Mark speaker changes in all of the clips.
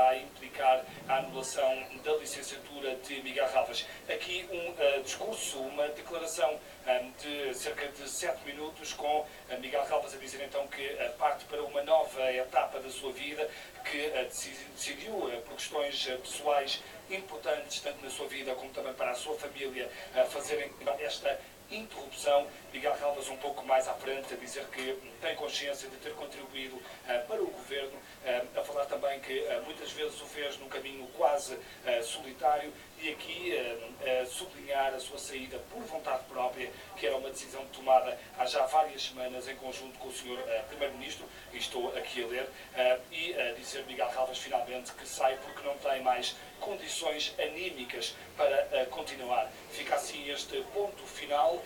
Speaker 1: poderá implicar a anulação da licenciatura de Miguel Relvas. Aqui um discurso, uma declaração de cerca de 7 minutos com Miguel Relvas a dizer então que parte para uma nova etapa da sua vida, que decidiu por questões pessoais importantes, tanto na sua vida como também para a sua família, fazerem esta interrupção. Miguel Relvas um pouco mais à frente a dizer que tem consciência de ter contribuído para o governo, a falar também que muitas vezes o fez num caminho quase solitário, e aqui sublinhar a sua saída por vontade própria, que era uma decisão tomada há já várias semanas em conjunto com o Sr. Primeiro-Ministro, e estou aqui a ler, e dizer Miguel Relvas finalmente que sai porque não tem mais condições anímicas para continuar. Fica assim este ponto final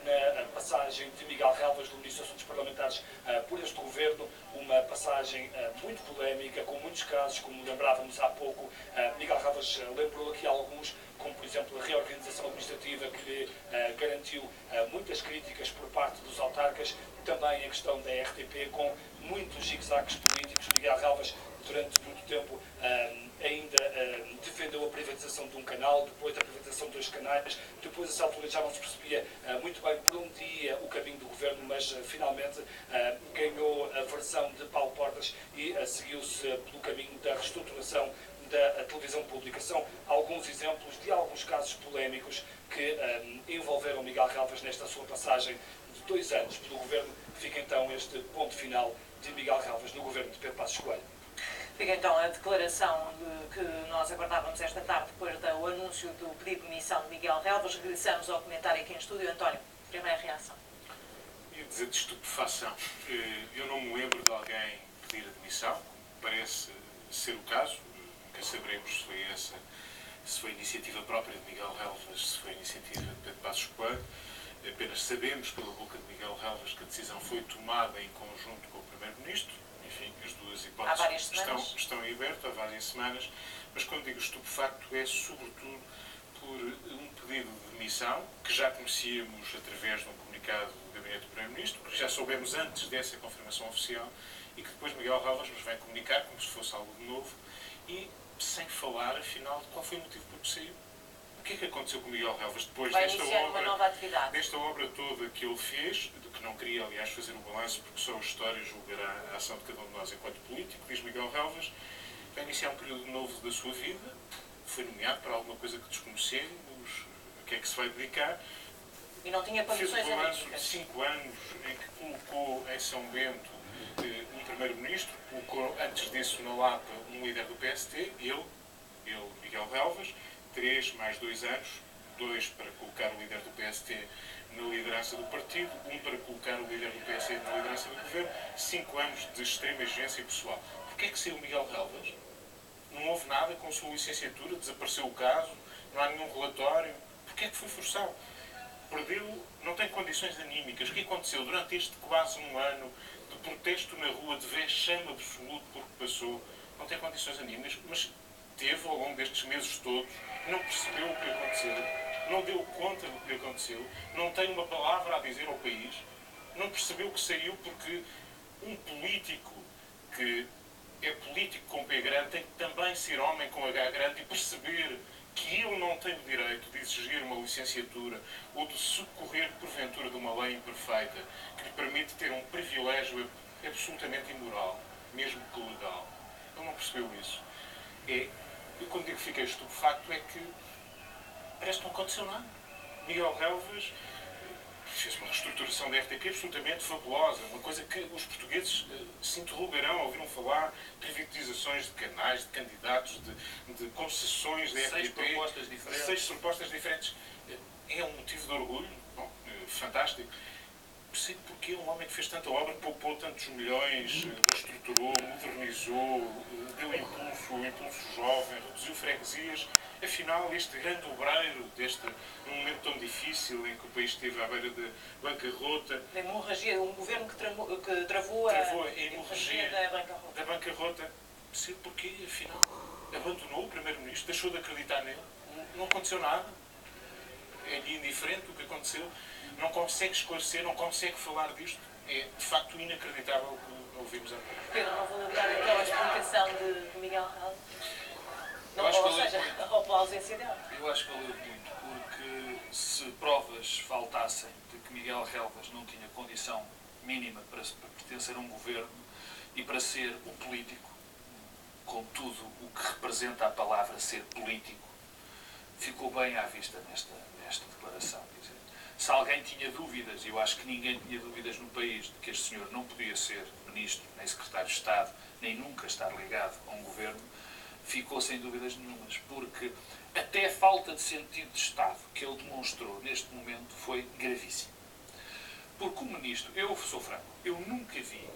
Speaker 1: na passagem de Miguel Relvas, do Ministro dos Assuntos Parlamentares, por este governo, uma passagem muito polémica, com muitos casos, como lembrávamos há pouco. Miguel Relvas lembrou aqui alguns, como por exemplo a reorganização administrativa, que lhe garantiu muitas críticas por parte dos autarcas, também a questão da RTP, com muitos zigue-zagues políticos. Miguel Relvas, durante muito tempo, ainda defendeu a privatização de um canal, depois a privatização de 2 canais, depois a essa altura já não se percebia muito bem por onde ia o caminho do governo, mas finalmente ganhou a versão de Paulo Portas e seguiu-se pelo caminho da reestruturação da televisão pública. São alguns exemplos de alguns casos polémicos que envolveram Miguel Relvas nesta sua passagem de 2 anos pelo governo. Fica então este ponto final de Miguel Relvas no governo de Pedro Passos Coelho.
Speaker 2: Fica então a declaração que nós aguardávamos esta tarde, depois do anúncio do pedido de demissão de Miguel Relvas. Regressamos ao comentário aqui em estúdio. António, primeira reação.
Speaker 3: Ia dizer de estupefação. Eu não me lembro de alguém pedir a demissão, parece ser o caso. Nunca saberemos se foi iniciativa própria de Miguel Relvas, se foi iniciativa de Pedro Passos Coelho. Apenas sabemos pela boca de Miguel Relvas que a decisão foi tomada em conjunto com o Primeiro-Ministro. Enfim, as duas hipóteses estão em aberto há várias semanas, mas quando digo estupefacto é sobretudo por um pedido de demissão que já conhecíamos através de um comunicado do Gabinete do Primeiro-Ministro, que já soubemos antes dessa confirmação oficial e que depois Miguel Relvas nos vem comunicar como se fosse algo de novo e sem falar, afinal, de qual foi o motivo por que saiu. O que é que aconteceu com Miguel Relvas depois desta obra toda que ele fez, que não queria, aliás, fazer o balanço, porque só a história julgará a ação de cada um de nós enquanto político. Diz Miguel Relvas, vai iniciar um período novo da sua vida, foi nomeado para alguma coisa que desconhecemos, a que é que se vai dedicar.
Speaker 2: E não tinha condições
Speaker 3: anímicas. Fez um balanço de 5 anos em que colocou em São Bento um Primeiro-Ministro, colocou antes disso na Lapa um líder do PST, ele Miguel Relvas, 3 mais 2 anos, 2 para colocar o líder do PST na liderança do partido, 1 para colocar o líder do PSD na liderança do governo, 5 anos de extrema exigência pessoal. Porquê é que saiu Miguel Relvas? Não houve nada com a sua licenciatura, desapareceu o caso, não há nenhum relatório. Porquê é que foi forçado? Perdeu, não tem condições anímicas. O que aconteceu durante este quase um ano de protesto na rua, de vexame absoluto porque passou? Não tem condições anímicas, mas teve ao longo destes meses todos, não percebeu o que aconteceu, não deu conta do que aconteceu, não tem uma palavra a dizer ao país, não percebeu que saiu porque um político que é político com P grande tem que também ser homem com H grande e perceber que ele não tem o direito de exigir uma licenciatura ou de socorrer porventura de uma lei imperfeita que lhe permite ter um privilégio absolutamente imoral, mesmo que legal. Ele não percebeu isso. E quando digo que fiquei estupefacto é que parece que não aconteceu nada. Miguel Relvas fez uma reestruturação da RTP absolutamente fabulosa, uma coisa que os portugueses se interrogarão, ouviram falar, privatizações de canais, de candidatos, de concessões da RTP. 6 propostas diferentes. É um motivo de orgulho. Bom, fantástico. Percebo porque um homem que fez tanta obra, poupou tantos milhões, reestruturou, modernizou, deu impulso jovem, reduziu freguesias. Afinal, este grande obreiro, num momento tão difícil em que o país esteve à beira de bancarrota.
Speaker 2: Da hemorragia, um governo que travou a hemorragia
Speaker 3: da bancarrota. Percebo porque, afinal, abandonou o Primeiro-Ministro, deixou de acreditar nele. Não aconteceu nada. É-lhe indiferente o que aconteceu. Não consegue esclarecer, não consegue falar disto. é de facto inacreditável o que ouvimos há pouco.
Speaker 2: Pedro, não vou lembrar aquela explicação de Miguel Relvas. Ou seja, ou pela ausência dela.
Speaker 1: Eu acho que valeu muito, porque se provas faltassem de que Miguel Relvas não tinha condição mínima para pertencer a um governo e para ser um político, com tudo o que representa a palavra ser político, ficou bem à vista nesta declaração. Quer dizer, se alguém tinha dúvidas, e eu acho que ninguém tinha dúvidas no país, de que este senhor não podia ser ministro, nem secretário de Estado, nem nunca estar ligado a um governo, ficou sem dúvidas nenhumas, porque até a falta de sentido de Estado que ele demonstrou neste momento foi gravíssima. Porque o ministro, eu sou franco, eu nunca vi,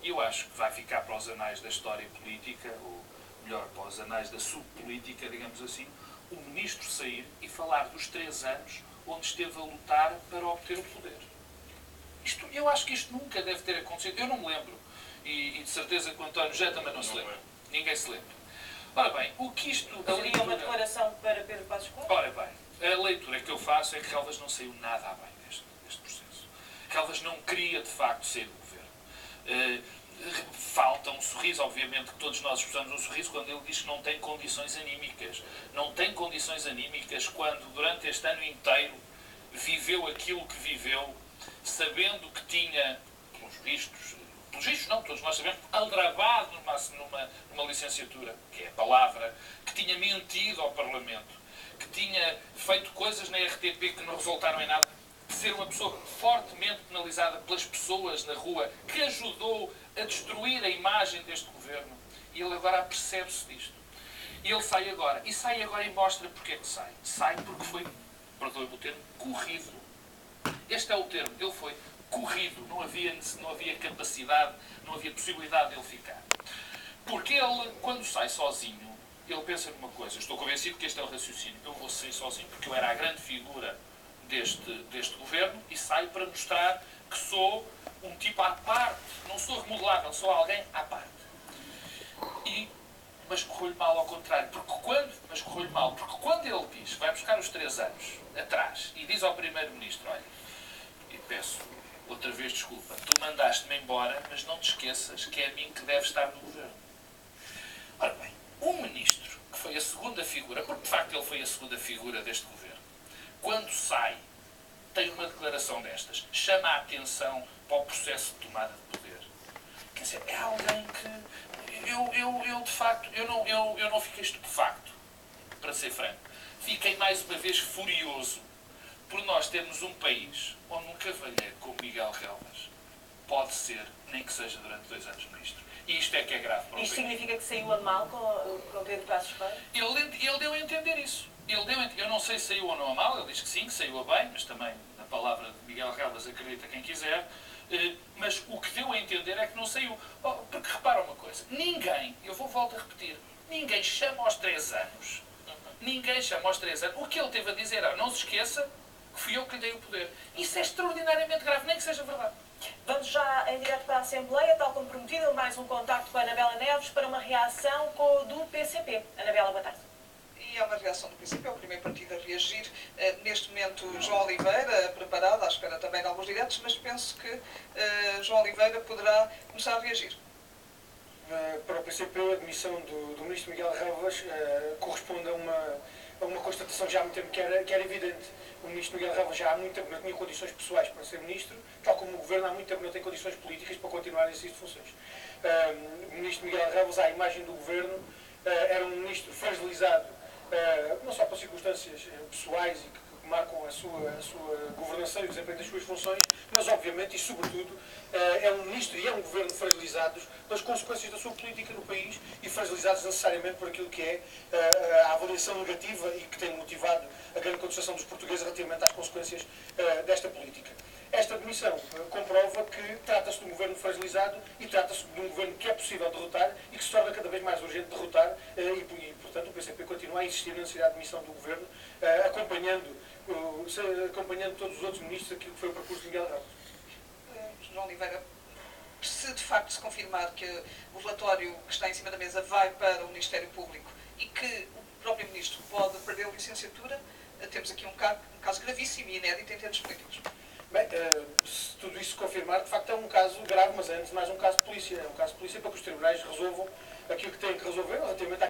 Speaker 1: e eu acho que vai ficar para os anais da história política, ou melhor, para os anais da subpolítica, digamos assim, o ministro sair e falar dos 3 anos onde esteve a lutar para obter o poder. Eu acho que isto nunca deve ter acontecido. Eu não me lembro. E de certeza que o António já também não se lembra. Ninguém se lembra. Ora bem, o que isto...
Speaker 2: Seria uma declaração para Pedro Passos Coelho?
Speaker 1: Ora bem, a leitura que eu faço é que Relvas não saiu nada a bem deste processo. Relvas não queria, de facto, ser do governo. Falta um sorriso, obviamente que todos nós expressamos um sorriso quando ele diz que não tem condições anímicas. Não tem condições anímicas quando, durante este ano inteiro, viveu aquilo que viveu, sabendo que tinha, pelos vistos não, todos nós sabemos, aldrabado numa licenciatura, que é a palavra, que tinha mentido ao Parlamento, que tinha feito coisas na RTP que não resultaram em nada, de ser uma pessoa fortemente penalizada pelas pessoas na rua, que ajudou a destruir a imagem deste governo. E ele agora apercebe-se disto. E ele sai agora. E sai agora e mostra porque é que sai. Sai porque foi, perdoe-me o termo, corrido. Este é o termo. Ele foi corrido. Não havia capacidade, não havia possibilidade de ele ficar. Porque ele, quando sai sozinho, ele pensa numa coisa. Estou convencido que este é o raciocínio. Eu vou sair sozinho porque eu era a grande figura deste governo e saio para mostrar que sou um tipo à parte, não sou remodelável, sou alguém à parte. Mas correu-lhe mal ao contrário, mas correu-lhe mal, porque quando ele diz, vai buscar os 3 anos atrás e diz ao Primeiro-Ministro, olha, e peço outra vez desculpa, tu mandaste-me embora, mas não te esqueças que é a mim que deve estar no governo. Ora bem, um ministro que foi a segunda figura, porque de facto ele foi a segunda figura deste governo, quando sai, tem uma declaração destas, chama a atenção para o processo de tomada de poder. Quer dizer, é alguém que... Eu de facto, eu não fiquei estupefacto, para ser franco. Fiquei mais uma vez furioso por nós termos um país onde um cavalheiro como Miguel Relvas pode ser, nem que seja durante 2 anos ministro. E isto é que é grave para o país.
Speaker 2: Isto significa que saiu a mal com Pedro Passos Coelho?
Speaker 1: Ele deu a entender isso. Eu não sei se saiu ou não a mal, ele diz que sim, que saiu a bem, mas também na palavra de Miguel Relvas acredita quem quiser, mas o que deu a entender é que não saiu. Porque repara uma coisa, eu volto a repetir, ninguém chama aos 3 anos, o que ele teve a dizer era, não se esqueça que fui eu que lhe dei o poder. Isso é extraordinariamente grave, nem que seja verdade.
Speaker 2: Vamos já em direto para a Assembleia, tal como prometido, mais um contacto com a Anabela Neves para uma reação do PCP. Anabela, boa tarde.
Speaker 4: E há uma reação do PCP, é o primeiro partido a reagir. Neste momento, João Oliveira, preparado, à espera também de alguns diretos, mas penso que João Oliveira poderá começar a reagir.
Speaker 5: Para o PCP, a admissão do ministro Miguel Relvas corresponde a uma constatação já há muito tempo que era evidente. O ministro Miguel Relvas já há muito tempo não tinha condições pessoais para ser ministro, tal como o governo há muito tempo não tem condições políticas para continuar a exercer funções. O ministro Miguel Relvas, à imagem do governo, era um ministro fragilizado, não só por circunstâncias pessoais e que marcam a sua governação e o desempenho das suas funções, mas obviamente e sobretudo é um ministro e é um governo fragilizados pelas consequências da sua política no país e fragilizados necessariamente por aquilo que é a avaliação negativa e que tem motivado a grande contestação dos portugueses relativamente às consequências desta política. Esta admissão comprova que trata-se de um governo fragilizado e trata-se de um governo que é possível derrotar e que se torna cada vez mais urgente derrotar e portanto, o PCP continua a insistir na necessidade de admissão do governo, acompanhando todos os outros ministros aquilo que foi o percurso de Miguel Relvas.
Speaker 4: João Oliveira, se de facto se confirmar que o relatório que está em cima da mesa vai para o Ministério Público e que o próprio ministro pode perder a licenciatura, temos aqui um caso gravíssimo e inédito em termos políticos.
Speaker 5: Bem, se tudo isso se confirmar, de facto é um caso grave, mas é antes de mais um caso de polícia. É um caso de polícia para que os tribunais resolvam aquilo que têm que resolver relativamente à